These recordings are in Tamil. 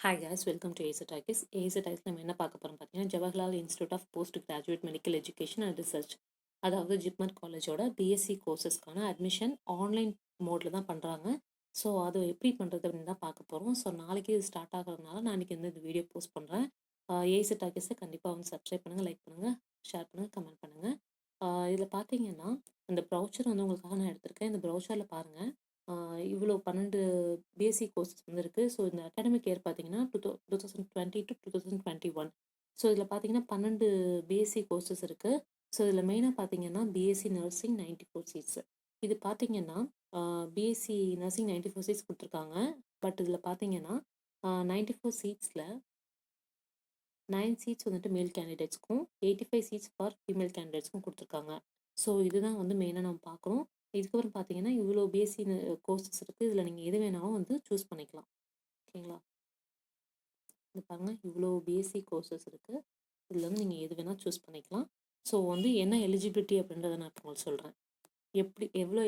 ஹாய் guys, வெல்கம் டு ஏசடாக்கிஸ். ஏசடாக்கிஸ் நம்ம என்ன பார்க்க போகிறோம் பார்த்தீங்கன்னா, Jawaharlal institute of post graduate medical education and research, அதாவது ஜிப்மர் காலேஜோட பிஎஸ்சி கோர்சஸ்க்கான அட்மிஷன் ஆன்லைன் மோடில் தான் பண்ணுறாங்க. ஸோ அது எப்படி பண்ணுறது அப்படின்னு தான் பார்க்க போகிறோம். ஸோ நாளைக்கு இது ஸ்டார்ட் ஆகிறதுனால நான் இன்றைக்கி இந்த வீடியோ போஸ்ட் பண்ணுறேன். ஏசடாக்கிஸை கண்டிப்பாக வந்து சப்ஸ்கிரைப் பண்ணுங்கள், லைக் பண்ணுங்கள், ஷேர் பண்ணுங்கள், கமெண்ட் பண்ணுங்கள். இதில் பார்த்தீங்கன்னா அந்த ப்ரௌச்சர் வந்து உங்களுக்காக நான் எடுத்திருக்கேன். இந்த ப்ரௌச்சரில் பாருங்கள், இவ்வளோ 12 பிஎஸ்சி கோர்சஸ் வந்து இருக்குது. ஸோ இந்த அகாடமிக் இயர் பார்த்தீங்கன்னா 2020 to 2021. ஸோ இதில் பார்த்தீங்கன்னா 12 பிஎஸ்சி கோர்சஸ் இருக்குது. ஸோ இதில் மெயினாக பார்த்தீங்கன்னா பிஎஸ்சி நர்சிங் 94 சீட்ஸ். இது பார்த்தீங்கன்னா பிஎஸ்சி நர்சிங் 94 சீட்ஸ் கொடுத்துருக்காங்க. பட் இதில் பார்த்தீங்கன்னா 94 சீட்ஸில் 9 சீட்ஸ் வந்துட்டு மேல் கேண்டிடேட்ஸ்க்கும் 85 சீட்ஸ் ஃபார் ஃபீமேல் கேண்டிடேட்ஸ்க்கும் கொடுத்துருக்காங்க. ஸோ இதுதான் வந்து மெயினாக நம்ம பார்க்குறோம். இதுக்கப்புறம் பார்த்தீங்கன்னா இவ்வளோ பிஎஸ்சி கோர்சஸ் இருக்குது. இதில் நீங்கள் எது வேணாலும் வந்து சூஸ் பண்ணிக்கலாம். ஓகேங்களா, இது பாருங்கள், இவ்வளோ பிஎஸ்சி கோர்சஸ் இருக்குது. இதில் வந்து நீங்கள் எது வேணால் சூஸ் பண்ணிக்கலாம். ஸோ வந்து என்ன எலிஜிபிலிட்டி அப்படின்றத நான் இப்போ உங்களுக்கு சொல்கிறேன்.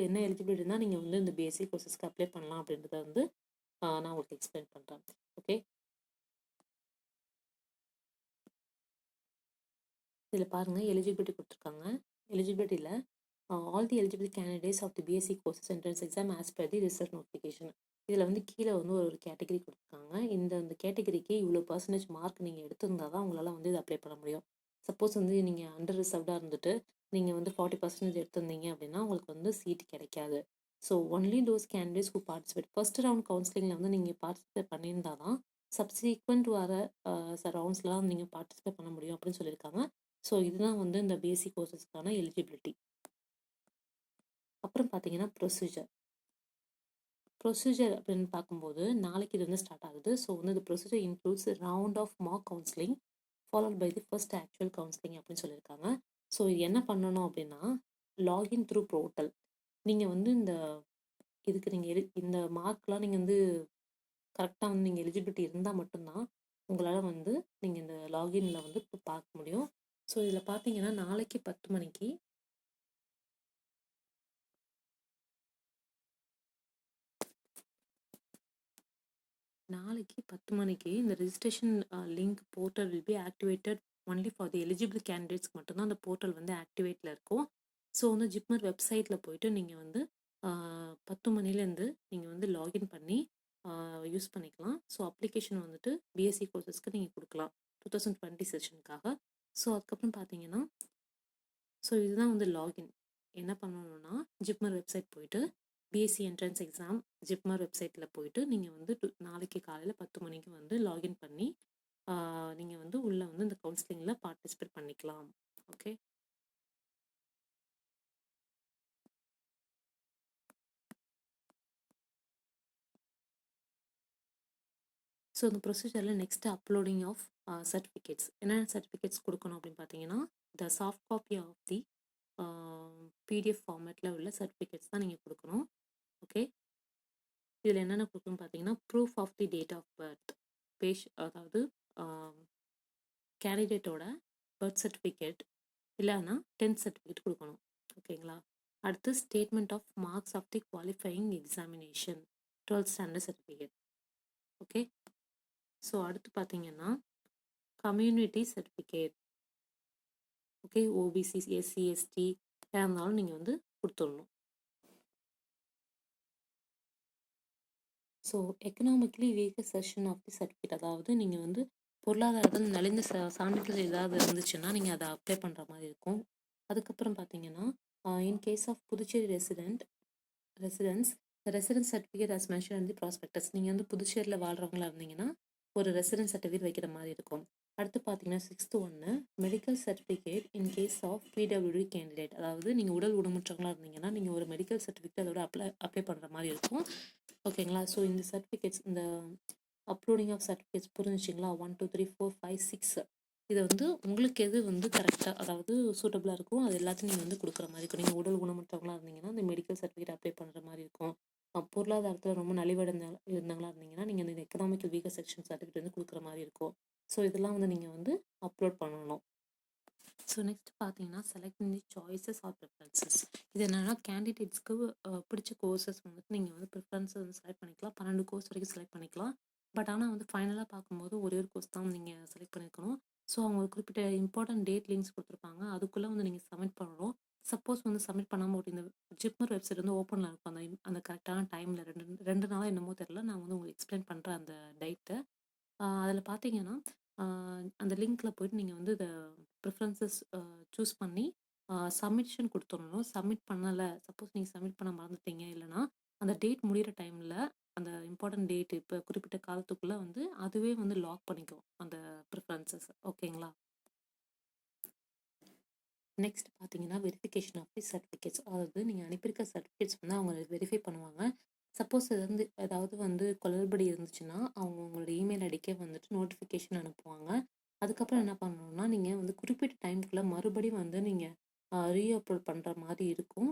என்ன எலிஜிபிலிட்டி இருந்தால் நீங்கள் வந்து இந்த பிஎஸ்சி கோர்சஸ்க்கு அப்ளை பண்ணலாம் அப்படின்றத வந்து நான் உங்களுக்கு எக்ஸ்பிளைன் பண்ணுறேன். ஓகே, இதில் பாருங்கள் எலிஜிபிலிட்டி கொடுத்துருக்காங்க. எலிஜிபிலிட்டியில் all the eligible candidates of the BSc courses entrance exam as per the result notification. இதில் வந்து கீழே வந்து ஒரு கேட்டகரி கொடுத்துருக்காங்க. இந்த கேட்டகரிக்கு இவ்வளோ பர்சன்டேஜ் மார்க் நீங்கள் எடுத்திருந்தால் தான் உங்களால் வந்து இது அப்ளை பண்ண முடியும். சப்போஸ் வந்து நீங்கள் அண்டர் ரிசர்வ்டாக இருந்துட்டு நீங்கள் வந்து 40% எடுத்திருந்தீங்க அப்படின்னா உங்களுக்கு வந்து சீட் கிடைக்காது. So only those candidates who participate first round கவுன்சிலிங்கில் வந்து நீங்கள் பார்ட்டிசிபேட் பண்ணியிருந்தால் தான் சப்சீக்வெண்ட் வர ரவுண்ட்ஸ்லாம் நீங்கள் பார்ட்டிசிபேட் பண்ண முடியும் அப்படின்னு சொல்லியிருக்காங்க. ஸோ இதுதான் வந்து இந்த பிஎஸ்சி கோர்சஸ்க்கான எலிஜிபிலிட்டி. அப்புறம் பார்த்தீங்கன்னா ப்ரொசீஜர் அப்படின்னு பார்க்கும்போது நாளைக்கு இது வந்து ஸ்டார்ட் ஆகுது. ஸோ வந்து இந்த procedure includes round of mark counselling followed by the first actual counselling அப்படின்னு சொல்லியிருக்காங்க. ஸோ என்ன பண்ணணும் அப்படின்னா, லாகின் த்ரூ போர்ட்டல். நீங்கள் வந்து இதுக்கு நீங்கள் இந்த மார்க்லாம் நீங்கள் வந்து கரெக்டாக வந்து நீங்கள் எலிஜிபிலிட்டி இருந்தால் மட்டும்தான் உங்களால் வந்து நீங்கள் இந்த லாகின்ல வந்து பார்க்க முடியும். ஸோ இதில் பார்த்தீங்கன்னா நாளைக்கு 10 மணிக்கு இந்த registration link portal will be activated only for the eligible கேண்டிடேட்ஸ்க்கு மட்டும்தான் அந்த போர்ட்டல் வந்து ஆக்டிவேட்டில் இருக்கும். ஸோ வந்து ஜிப்மர் வெப்சைட்டில் போயிட்டு நீங்கள் வந்து 10 மணிலேருந்து நீங்கள் வந்து லாகின் பண்ணி யூஸ் பண்ணிக்கலாம். ஸோ அப்ளிகேஷன் வந்துட்டு பிஎஸ்சி கோர்சஸ்க்கு நீங்கள் கொடுக்கலாம் 2020 செஷனுக்காக. ஸோ அதுக்கப்புறம் பார்த்தீங்கன்னா இதுதான் வந்து லாகின். என்ன பண்ணணும்னா ஜிப்மர் வெப்சைட் போயிட்டு பிஎஸ்சி என்ட்ரன்ஸ் எக்ஸாம் ஜிப்மர் வெப்சைட்டில் போயிட்டு நீங்கள் வந்து நாளைக்கு காலையில் 10 மணிக்கு வந்து லாகின் பண்ணி நீங்கள் வந்து உள்ளே வந்து இந்த கவுன்சிலிங்கில் பார்ட்டிசிபேட் பண்ணிக்கலாம். ஓகே, ஸோ இந்த ப்ரொசீஜரில் நெக்ஸ்ட்டு அப்லோடிங் ஆஃப் சர்டிஃபிகேட்ஸ். என்னென்ன சர்டிஃபிகேட்ஸ் கொடுக்கணும் அப்படின்னு பார்த்தீங்கன்னா, the soft copy of the PDF ஃபார்மேட்டில் உள்ள சர்டிஃபிகேட்ஸ் தான் நீங்கள் கொடுக்கணும். ஓகே, இதில் என்னென்ன கொடுக்கணும்னு பார்த்தீங்கன்னா, proof of the date of birth, அதாவது கேண்டிடேட்டோட பர்த் சர்டிஃபிகேட் இல்லைன்னா 10th சர்டிஃபிகேட் கொடுக்கணும். ஓகேங்களா, அடுத்து statement of marks of the qualifying examination 12th standard certificate. Okay, so அடுத்து பார்த்தீங்கன்னா community certificate. Okay, OBC SC ST இருந்தாலும் நீங்கள் வந்து கொடுத்துடணும். So economically weaker section of the certificate, அதாவது நீங்கள் வந்து பொருளாதாரத்தில் நலிந்த சான்றிதழ் ஏதாவது இருந்துச்சுன்னா நீங்கள் அதை அப்ளை பண்ணுற மாதிரி இருக்கும். அதுக்கப்புறம் பார்த்தீங்கன்னா in case of Puducherry residence certificate as mention in the prospectus. நீங்கள் வந்து புதுச்சேரியில் வாழ்கிறவங்களா இருந்தீங்கன்னா ஒரு ரெசிடென்ஸ் சர்டிஃபிகேட் வைக்கிற மாதிரி இருக்கும். அடுத்து பார்த்தீங்கன்னா 6th ஒன்று medical certificate in case of பிடபிள்யூடி கேண்டிடேட், அதாவது நீங்கள் உடல் ஊனமுற்றவங்களா இருந்தீங்கன்னா நீங்கள் ஒரு மெடிக்கல் சர்டிஃபிகேட் அதோட அப்ளை பண்ணுற மாதிரி இருக்கும். ஓகேங்களா, ஸோ இந்த சர்டிஃபிகேட்ஸ், இந்த அப்லோடிங் ஆஃப் சர்டிஃபிகேட்ஸ் புரிஞ்சுச்சிங்களா? 1 2 3 4 5 6 இதை வந்து உங்களுக்கு எது வந்து கரெக்டாக, அதாவது சூட்டபுளாக இருக்கும் அது எல்லாத்தையும் நீங்கள் வந்து கொடுக்குற மாதிரி இருக்கும். நீங்கள் உடல் ஊனமுற்றவங்களா இருந்தீங்கன்னா இந்த மெடிக்கல் சர்டிஃபிகேட் அப்ளை பண்ணுற மாதிரி இருக்கும். பொருளாதாரத்தில் ரொம்ப இருந்தாங்களா இருந்தீங்கன்னா நீங்கள் இந்த எக்கனாமிக்கல் வீக்கர் செக்ஷன் சர்டிஃபிகேட் வந்து கொடுக்குற மாதிரி இருக்கும். ஸோ இதெல்லாம் வந்து நீங்கள் வந்து அப்லோட் பண்ணணும். ஸோ நெக்ஸ்ட் பார்த்தீங்கன்னா செலக்டிங் தி சாய்ஸஸ் ஆர் ப்ரிஃபரன்சஸ். இது என்னென்னா கேண்டிடேட்ஸ்க்கு பிடிச்ச கோர்சஸ் வந்துட்டு நீங்கள் வந்து ப்ரிஃபரன்ஸை வந்து செலக்ட் பண்ணிக்கலாம். 12 கோர்ஸ் வரைக்கும் செலக்ட் பண்ணிக்கலாம். பட் ஆனால் வந்து ஃபைனலாக பார்க்கும்போது ஒரே ஒரு கோர்ஸ் தான் நீங்கள் செலக்ட் பண்ணியிருக்கணும். ஸோ அவங்க ஒரு குறிப்பிட்ட இம்பார்ட்டன்ட் டேட் லிங்க்ஸ் கொடுத்துருப்பாங்க. அதுக்குள்ளே வந்து நீங்கள் சப்மிட் பண்ணணும். சப்போஸ் வந்து சப்மிட் பண்ணாமல் ஒரு இந்த ஜிப்மர் வெப்சைட் வந்து ஓப்பனில் இருக்கும் அந்த கரெக்டான டைமில் 2 நாளாக என்னமோ தெரில. நான் வந்து உங்களுக்கு எக்ஸ்பிளைன் பண்ணுறேன் அந்த டேட்டை. அதில் பார்த்தீங்கன்னா அந்த லிங்க்கில் போயிட்டு நீங்கள் வந்து இதை ப்ரிஃபரன்சஸ் சூஸ் பண்ணி சப்மிஷன் கொடுத்துடணும். சப்மிட் பண்ணலை, சப்போஸ் நீங்கள் சப்மிட் பண்ண மறந்துட்டீங்க, இல்லைனா அந்த டேட் முடிகிற டைமில் அந்த இம்பார்ட்டன்ட் டேட் இப்போ குறிப்பிட்ட காலத்துக்குள்ளே வந்து அதுவே வந்து லாக் பண்ணிக்கும் அந்த ப்ரிஃபரன்சஸ். ஓகேங்களா? நெக்ஸ்ட் பார்த்தீங்கன்னா வெரிஃபிகேஷன் ஆஃப் தி சர்டிஃபிகேட்ஸ். அதாவது நீங்கள் அனுப்பியிருக்க சர்டிஃபிகேட்ஸ் வந்து அவங்க வெரிஃபை பண்ணுவாங்க. சப்போஸ் அது வந்து ஏதாவது வந்து குளறுபடி இருந்துச்சுன்னா அவங்க உங்களோட இமெயில் ஐடிக்கே வந்துட்டு நோட்டிஃபிகேஷன் அனுப்புவாங்க. அதுக்கப்புறம் என்ன பண்ணணும்னா நீங்கள் வந்து குறிப்பிட்ட டைமுக்குள்ளே மறுபடியும் வந்து நீங்கள் ரீஅப்லோட் பண்ணுற மாதிரி இருக்கும்.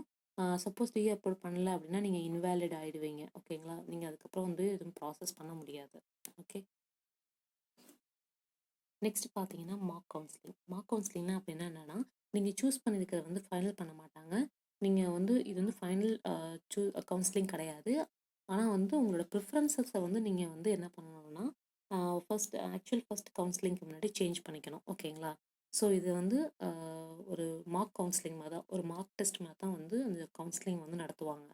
சப்போஸ் ரீஅப்லோட் பண்ணல அப்படின்னா நீங்கள் இன்வேலிட் ஆகிடுவீங்க. ஓகேங்களா? நீங்கள் அதுக்கப்புறம் வந்து எதுவும் ப்ராசஸ் பண்ண முடியாது. ஓகே. நெக்ஸ்ட் பார்த்தீங்கன்னா மார்க் கவுன்சிலிங். மார்க் கவுன்சிலிங்னா அப்படின்னா என்னென்னா, நீங்கள் சூஸ் பண்ணியிருக்கிறத வந்து ஃபைனல் பண்ண மாட்டாங்க. நீங்கள் வந்து இது வந்து ஃபைனல் கவுன்சிலிங் கிடையாது. ஆனால் வந்து உங்களோட ப்ரிஃபரன்சஸை வந்து நீங்கள் வந்து என்ன பண்ணணும்னா ஃபர்ஸ்ட் கவுன்சிலிங்க்கு முன்னாடி சேஞ்ச் பண்ணிக்கணும். ஓகேங்களா? ஸோ இது வந்து ஒரு மார்க் கவுன்சிலிங் மாதிரி தான், ஒரு மார்க் டெஸ்ட் மாதிரி தான் வந்து அந்த கவுன்சிலிங் வந்து நடத்துவாங்க.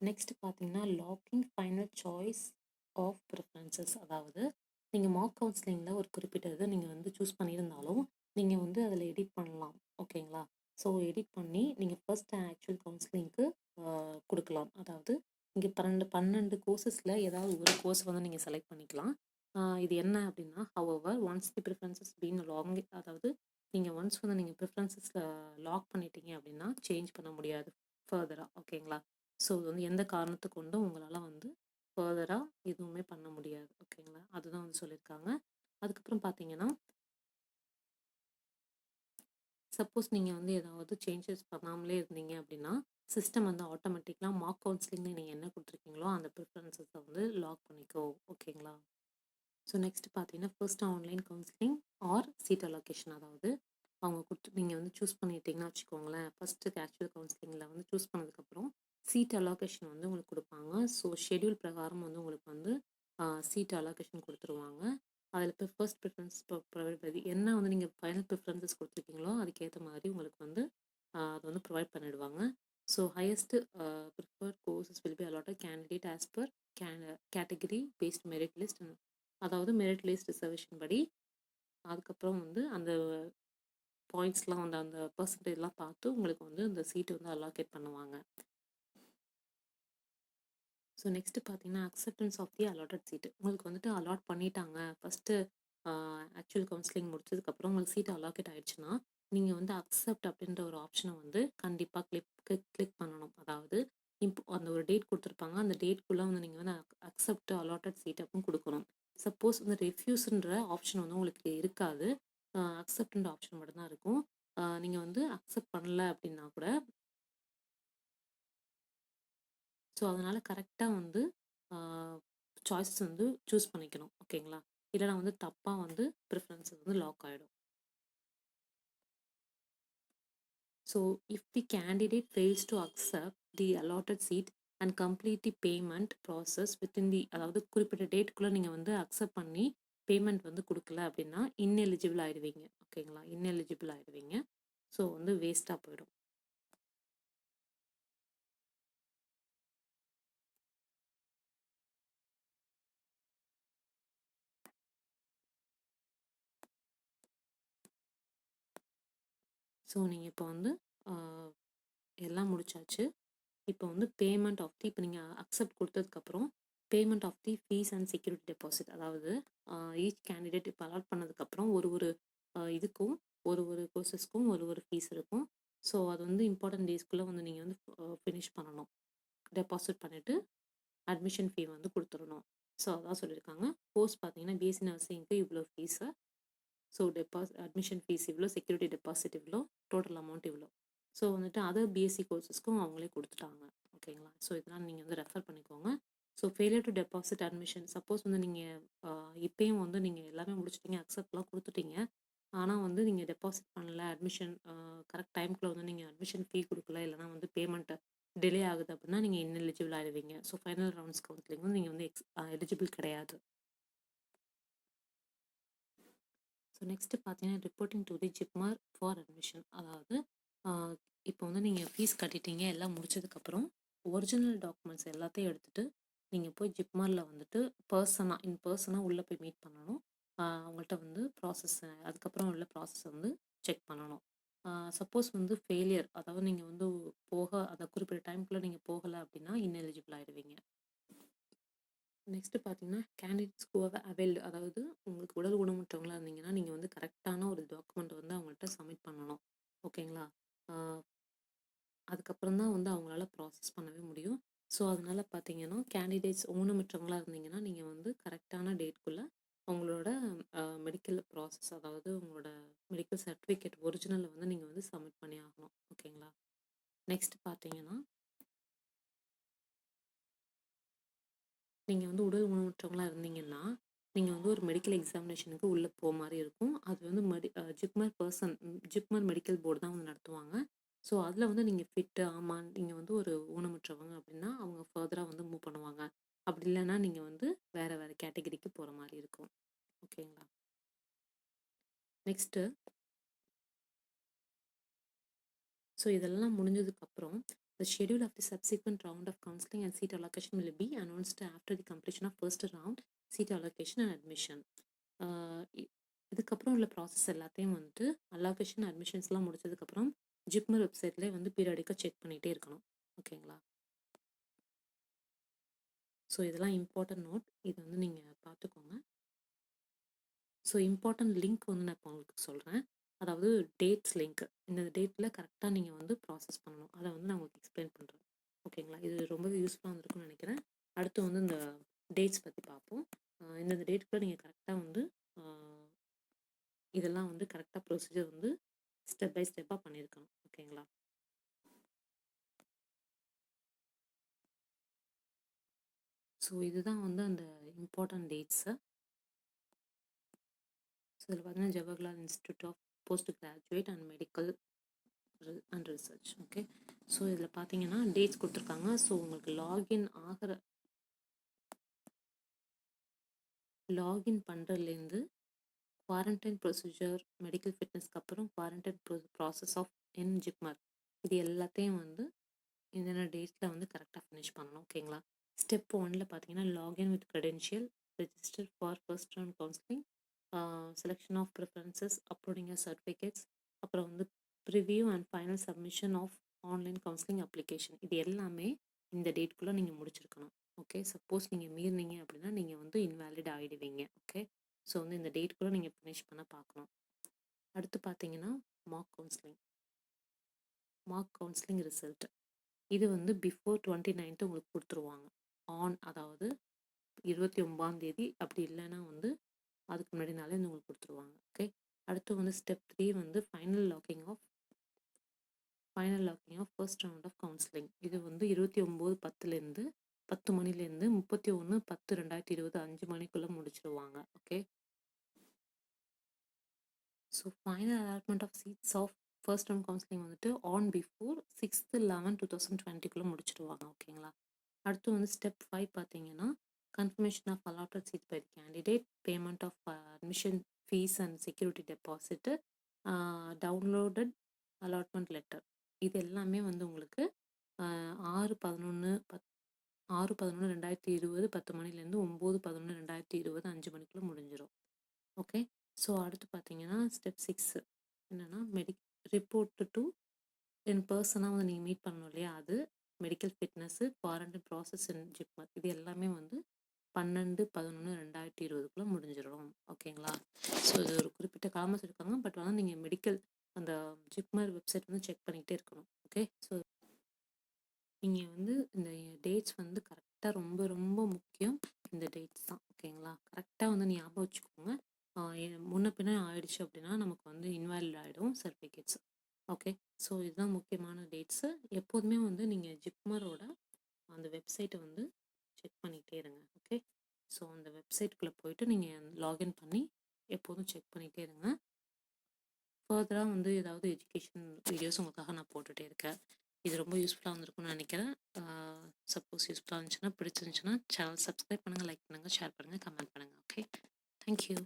நெக்ஸ்ட் பார்த்தீங்கன்னா locking final choice of preferences. அதாவது நீங்கள் மார்க் கவுன்சிலிங்கில் ஒரு குறிப்பிட்ட இதை நீங்கள் வந்து சூஸ் பண்ணியிருந்தாலும் நீங்கள் வந்து அதில் எடிட் பண்ணலாம். ஓகேங்களா? ஸோ எடிட் பண்ணி நீங்கள் ஃபர்ஸ்ட் ஆக்சுவல் கவுன்சிலிங்க்கு கொடுக்கலாம். அதாவது இங்கே 12 கோர்சஸில் ஏதாவது ஒரு கோர்ஸ் வந்து நீங்கள் செலக்ட் பண்ணிக்கலாம். இது என்ன அப்படின்னா, however once the preferences been long, அதாவது நீங்கள் ஒன்ஸ் வந்து நீங்கள் ப்ரிஃபரன்சஸில் லாக் பண்ணிட்டீங்க அப்படின்னா சேஞ்ச் பண்ண முடியாது ஃபர்தராக. ஓகேங்களா? ஸோ இது வந்து எந்த காரணத்தை கொண்டும் உங்களால் வந்து ஃபர்தராக எதுவுமே பண்ண முடியாது. ஓகேங்களா? அதுதான் வந்து சொல்லியிருக்காங்க. அதுக்கப்புறம் பார்த்தீங்கன்னா சப்போஸ் நீங்கள் வந்து ஏதாவது சேஞ்சஸ் பண்ணாமலே இருந்தீங்க அப்படின்னா சிஸ்டம் வந்து ஆட்டோமேட்டிக்கலாக மார்க் கவுன்சிலிங்கில் நீங்கள் என்ன கொடுத்துருக்கீங்களோ அந்த ப்ரிஃபரன்சஸை வந்து லாக் பண்ணிக்கோ. ஓகேங்களா? ஸோ நெக்ஸ்ட் பார்த்தீங்கன்னா first online counselling or seat allocation. அதாவது அவங்க நீங்கள் வந்து சூஸ் பண்ணிட்டீங்கன்னா வச்சுக்கோங்களேன், ஃபஸ்ட்டு ஆக்சுவல் கவுன்சிலிங்கில் வந்து சூஸ் பண்ணதுக்கப்புறம் சீட் அலோகேஷன் வந்து உங்களுக்கு கொடுப்பாங்க. ஸோ ஷெட்யூல் பிரகாரம் வந்து உங்களுக்கு வந்து சீட் அலோகேஷன் கொடுத்துருவாங்க. அதில் இப்போ ஃபர்ஸ்ட் ப்ரிஃபரன்ஸ் ப்ரொவைட் பண்ணி என்ன வந்து நீங்கள் ஃபைனல் ப்ரிஃபரன்சஸ் கொடுத்துருக்கீங்களோ அதுக்கேற்ற மாதிரி உங்களுக்கு வந்து அது வந்து ப்ரொவைட் பண்ணிடுவாங்க. So highest preferred courses will be allotted candidate as per category based merit list. அதாவது மெரிட் லிஸ்ட் ரிசர்வேஷன் படி அதுக்கப்புறம் வந்து அந்த பாயிண்ட்ஸ்லாம் வந்து அந்த பர்சன்டேஜ்லாம் பார்த்து உங்களுக்கு வந்து இந்த சீட்டு வந்து அலாகேட் பண்ணுவாங்க. ஸோ நெக்ஸ்ட்டு பார்த்தீங்கன்னா அக்செப்டன்ஸ் ஆஃப் தி அலாட்டட் சீட்டு. உங்களுக்கு வந்துட்டு அலாட் பண்ணிட்டாங்க. ஃபஸ்ட்டு ஆக்சுவல் கவுன்சிலிங் முடிச்சதுக்கப்புறம் உங்களுக்கு சீட் அலாகேட் ஆயிடுச்சுன்னா நீங்கள் வந்து அக்செப்ட் அப்படின்ற ஒரு ஆப்ஷனை வந்து கண்டிப்பாக கிளிக் பண்ணணும். அதாவது இப்போ அந்த ஒரு டேட் கொடுத்துருப்பாங்க, அந்த டேட்குள்ளே வந்து நீங்கள் வந்து அக்செப்ட் அலாட்டட் சீட் அப்படின்னு கொடுக்கணும். சப்போஸ் வந்து ரெஃப்யூஸ்ன்ற ஆப்ஷன் வந்து உங்களுக்கு இருக்காது, அக்செப்ட்ன்ற ஆப்ஷன் மட்டும்தான் இருக்கும். நீங்கள் வந்து அக்செப்ட் பண்ணல அப்படின்னா கூட ஸோ அதனால் கரெக்டாக வந்து சாய்ஸஸ் வந்து சூஸ் பண்ணிக்கணும். ஓகேங்களா? இல்லைனா வந்து தப்பாக வந்து ப்ரிஃபரன்ஸஸ் வந்து லாக் ஆகிடும். So if the candidate fails to accept the allotted seat and complete the payment process within the, அதாவது குறிப்பிட்ட டேட்டுக்குள்ளே நீங்கள் வந்து அக்செப்ட் பண்ணி பேமெண்ட் வந்து கொடுக்கல அப்படின்னா இன்எலிஜிபிள் ஆகிடுவீங்க. ஓகேங்களா? இன்எலிஜிபிள் ஆகிடுவீங்க. ஸோ வந்து வேஸ்ட்டாக போயிடும். ஸோ நீங்கள் இப்போ வந்து எல்லாம் முடிச்சாச்சு. இப்போ வந்து பேமெண்ட் ஆஃப் தி, இப்போ நீங்கள் அக்செப்ட் கொடுத்ததுக்கப்புறம் payment of the fees and security deposit. அதாவது ஈச் கேண்டிடேட் இப்போ அலாட் பண்ணதுக்கப்புறம் ஒரு இதுக்கும் ஒரு கோர்சஸ்க்கும் ஒரு ஃபீஸ் இருக்கும். ஸோ அது வந்து இம்பார்ட்டன்ட் டேஸ்க்குள்ளே வந்து நீங்கள் வந்து ஃபினிஷ் பண்ணணும். டெபாசிட் பண்ணிவிட்டு அட்மிஷன் ஃபீ வந்து கொடுத்துடணும். ஸோ அதான் சொல்லியிருக்காங்க. கோர்ஸ் பார்த்தீங்கன்னா பிஎஸ்சி நர்சிங்க்கு இவ்வளோ ஃபீஸு, ஸோ அட்மிஷன் ஃபீஸ் இவ்வளோ, செக்யூரிட்டி டெபாசிட் இவ்வளோ, டோட்டல் அமௌண்ட் இவ்வளோ. ஸோ வந்துட்டு அதர் பிஎஸ்சி கோர்சஸ்க்கும் அவங்களே கொடுத்துட்டாங்க. ஓகேங்களா? ஸோ இதெல்லாம் நீங்கள் வந்து ரெஃபர் பண்ணிக்கோங்க. So failure to deposit admission, suppose வந்து நீங்கள் இப்போயும் வந்து நீங்கள் எல்லாமே முடிச்சிட்டிங்க, அக்செப்ட்லாம் கொடுத்துட்டீங்க, ஆனால் வந்து நீங்கள் டெபாசிட் பண்ணல, அட்மிஷன் கரெக்ட் டைமுக்குள்ள வந்து நீங்கள் அட்மிஷன் ஃபீ கொடுக்கல, இல்லைனா வந்து பேமெண்ட்டு டிலே ஆகுது அப்படின்னா நீங்கள் இன்எலிஜிபிள் ஆகிடுவீங்க. ஸோ ஃபைனல் ரவுண்ட்ஸ் கவுன்சிலிங் வந்து நீங்கள் வந்து எலிஜிபிள் கிடையாது. ஸோ நெக்ஸ்ட்டு பார்த்தீங்கன்னா reporting to the JIPMER for admission. அதாவது இப்போ வந்து நீங்கள் ஃபீஸ் கட்டிட்டீங்க, எல்லாம் முடிச்சதுக்கப்புறம் ஒரிஜினல் டாக்குமெண்ட்ஸ் எல்லாத்தையும் எடுத்துகிட்டு நீங்கள் போய் ஜிப்மாரில் வந்துட்டு இன் பர்சனாக உள்ளே போய் மீட் பண்ணணும். அவங்கள்ட்ட வந்து ப்ராசஸ், அதுக்கப்புறம் உள்ள ப்ராசஸ் வந்து செக் பண்ணணும். சப்போஸ் வந்து ஃபெயிலியர், அதாவது நீங்கள் வந்து அந்த குறிப்பிட்ட டைம்குள்ளே நீங்கள் போகலை அப்படின்னா இன்எலிஜிபிள் ஆகிடுவீங்க. நெக்ஸ்ட்டு பார்த்தீங்கன்னா கேண்டிடேட்ஸ் ஹூ ஹவ் அவைல்டு, அதாவது உங்களுக்கு உடல் ஊனமுற்றவங்களா இருந்தீங்கன்னா நீங்கள் வந்து கரெக்டான ஒரு டாக்குமெண்ட் வந்து அவங்கள்ட்ட சப்மிட் பண்ணணும். ஓகேங்களா? அதுக்கப்புறம் தான் வந்து அவங்களால ப்ராசஸ் பண்ணவே முடியும். ஸோ அதனால் பார்த்தீங்கன்னா கேண்டிடேட்ஸ் ஊனமுற்றவங்களா இருந்தீங்கன்னா நீங்கள் வந்து கரெக்டான டேட்குள்ளே உங்களோட மெடிக்கல் ப்ராசஸ், அதாவது உங்களோட மெடிக்கல் சர்டிஃபிகேட் ஒரிஜினலை வந்து நீங்கள் வந்து சப்மிட் பண்ணி ஆகணும். ஓகேங்களா? நெக்ஸ்ட் பார்த்தீங்கன்னா நீங்கள் வந்து உடல் ஊனமுற்றவங்களா இருந்தீங்கன்னா நீங்கள் வந்து ஒரு மெடிக்கல் எக்ஸாமினேஷனுக்கு உள்ளே போக மாதிரி இருக்கும். அது வந்து ஜிப்மர் மெடிக்கல் போர்டு தான் வந்து நடத்துவாங்க. ஸோ அதில் வந்து நீங்கள் ஃபிட்டு, ஆமாம் நீங்கள் வந்து ஒரு ஊனமுற்றவங்க அப்படின்னா அவங்க ஃபர்தராக வந்து மூவ் பண்ணுவாங்க. அப்படி இல்லைன்னா நீங்கள் வந்து வேறு கேட்டகரிக்கு போகிற மாதிரி இருக்கும். ஓகேங்களா? நெக்ஸ்ட்டு ஸோ இதெல்லாம் முடிஞ்சதுக்கப்புறம் the schedule of the subsequent round of counseling and seat allocation will be announced after the completion of first round, seat allocation and admission. இதுக்கப்புறம் உள்ள ப்ராசஸ் எல்லாத்தையும் வந்துட்டு அலோகேஷன், அட்மிஷன்ஸ்லாம் முடிச்சதுக்கப்புறம் ஜிப்மர் வெப்சைட்லேயே வந்து பீரியாடிக்காக செக் பண்ணிகிட்டே இருக்கணும். ஓகேங்களா? ஸோ இதெல்லாம் இம்பார்ட்டன்ட் நோட், இது வந்து நீங்கள் பார்த்துக்கோங்க. ஸோ இம்பார்ட்டன்ட் லிங்க் வந்து நான் இப்போ உங்களுக்கு சொல்கிறேன். அதாவது டேட்ஸ் லிங்க். இந்த டேட்டில் கரெக்டாக நீங்கள் வந்து ப்ராசஸ் பண்ணணும். அதை வந்து நான் உங்களுக்கு எக்ஸ்பிளைன் பண்ணுறேன். ஓகேங்களா? இது ரொம்பவே யூஸ்ஃபுல்லாக இருந்திருக்கும்னு நினைக்கிறேன். அடுத்து வந்து இந்த டேட்ஸ் பற்றி பார்ப்போம். இந்த டேட்டுக்குள்ளே நீங்கள் கரெக்டாக வந்து இதெல்லாம் வந்து கரெக்டாக ப்ரொசீஜர் வந்து ஸ்டெப் பை ஸ்டெப்பாக பண்ணியிருக்கணும். ஓகேங்களா? ஸோ இதுதான் வந்து அந்த இம்பார்ட்டன்ட் டேட்ஸு. ஸோ இதில் பார்த்தீங்கன்னா Jawaharlal institute of post graduate and medical and research. Okay, so இதில் பார்த்தீங்கன்னா டேட்ஸ் கொடுத்துருக்காங்க. ஸோ உங்களுக்கு லாகின் பண்ணுறதுலேருந்து குவாரண்டைன் ப்ரொசீஜர், மெடிக்கல் ஃபிட்னஸ்க்கு அப்புறம் குவாரண்டைன் ப்ராசஸ் ஆஃப் ஜிப்மர், இது எல்லாத்தையும் வந்து என்னென்ன டேட்ஸில் வந்து கரெக்டாக ஃபினிஷ் பண்ணணும். ஓகேங்களா? ஸ்டெப் 1ல் பார்த்தீங்கன்னா login with credential, register for first round counselling, selection of preferences, uploading certificates, அப்புறம் வந்து preview and final submission of online counselling application. இது எல்லாமே இந்த டேட்குள்ளே நீங்கள் முடிச்சிருக்கணும். ஓகே, சப்போஸ் நீங்கள் மீறினீங்க அப்படின்னா நீங்கள் வந்து இன்வேலிட் ஆகிடுவீங்க. ஓகே, ஸோ வந்து இந்த டேட்குள்ளே நீங்கள் ஃபினிஷ் பண்ண பார்க்கணும். அடுத்து பார்த்தீங்கன்னா மார்க் கவுன்சிலிங் ரிசல்ட். இது வந்து பிஃபோர் 29th உங்களுக்கு கொடுத்துருவாங்க. அதாவது 29ஆம் தேதி, அப்படி இல்லைன்னா வந்து அதுக்கு முன்னாடி நாளே உங்களுக்கு கொடுத்துருவாங்க. ஓகே, அடுத்து வந்து ஸ்டெப் 3 வந்து final locking of first round of counselling. இது வந்து 29/10 10 மணிலேருந்து 31/10/2020 5 மணிக்குள்ளே முடிச்சிருவாங்க. Okay, so final allotment of seats of first round counselling வந்துட்டு பிஃபோர் 6/11/2020 முடிச்சிடுவாங்க. ஓகேங்களா? அடுத்து வந்து ஸ்டெப் 5 பார்த்தீங்கன்னா confirmation of allotted seat by candidate, payment of admission fees and security deposit, downloaded allotment letter. இது எல்லாமே வந்து உங்களுக்கு 6/11/2020 10 மணிலேருந்து 9/11/2020 5 மணிக்குள்ளே முடிஞ்சிடும். ஓகே, ஸோ அடுத்து பார்த்தீங்கன்னா ஸ்டெப் 6 என்னென்னா ரிப்போர்ட் டு இன் பர்சனாக வந்து நீங்கள் மீட் பண்ணணும் இல்லையா, அது மெடிக்கல் ஃபிட்னஸ்ஸு, குவாரண்டைன் ப்ராசஸ் இன் ஜிப்மர், இது எல்லாமே வந்து 12/11/2020 முடிஞ்சிடும். ஓகேங்களா? ஸோ இது ஒரு குறிப்பிட்ட காலமாக சொல்லியிருக்காங்க. பட் வந்து நீங்கள் மெடிக்கல் அந்த ஜிப்மர் வெப்சைட் வந்து செக் பண்ணிக்கிட்டே இருக்கணும். ஓகே, ஸோ நீங்கள் வந்து இந்த டேட்ஸ் வந்து கரெக்டாக ரொம்ப ரொம்ப முக்கியம். இந்த டேட்ஸ் தான். ஓகேங்களா? கரெக்டாக வந்து ஞாபகம் வச்சுக்கோங்க. முன்ன பின்ன ஆயிடுச்சு அப்படின்னா நமக்கு வந்து இன்வாலிட் ஆகிடும் சர்டிஃபிகேட்ஸ். ஓகே, ஸோ இதுதான் முக்கியமான டேட்ஸு. எப்போதுமே வந்து நீங்கள் ஜிப்மரோட அந்த வெப்சைட்டை வந்து செக் பண்ணிகிட்டே இருங்க. ஓகே, ஸோ அந்த வெப்சைட்டுக்குள்ளே போயிட்டு நீங்கள் லாகின் பண்ணி எப்போதும் செக் பண்ணிகிட்டே இருங்க. ஃபர்தராக வந்து ஏதாவது எஜுகேஷன் வீடியோஸ் உங்களுக்காக நான் போட்டுகிட்டே இருக்கேன். இது ரொம்ப யூஸ்ஃபுல்லாக இருந்திருக்கும்னு நினைக்கிறேன். சப்போஸ் யூஸ்ஃபுல்லாக இருந்துச்சுன்னா, பிடிச்சிருந்துச்சுன்னா சேனல் சப்ஸ்கிரைப் பண்ணுங்கள், லைக் பண்ணுங்கள், ஷேர் பண்ணுங்கள், கமெண்ட் பண்ணுங்கள். Okay, thank you.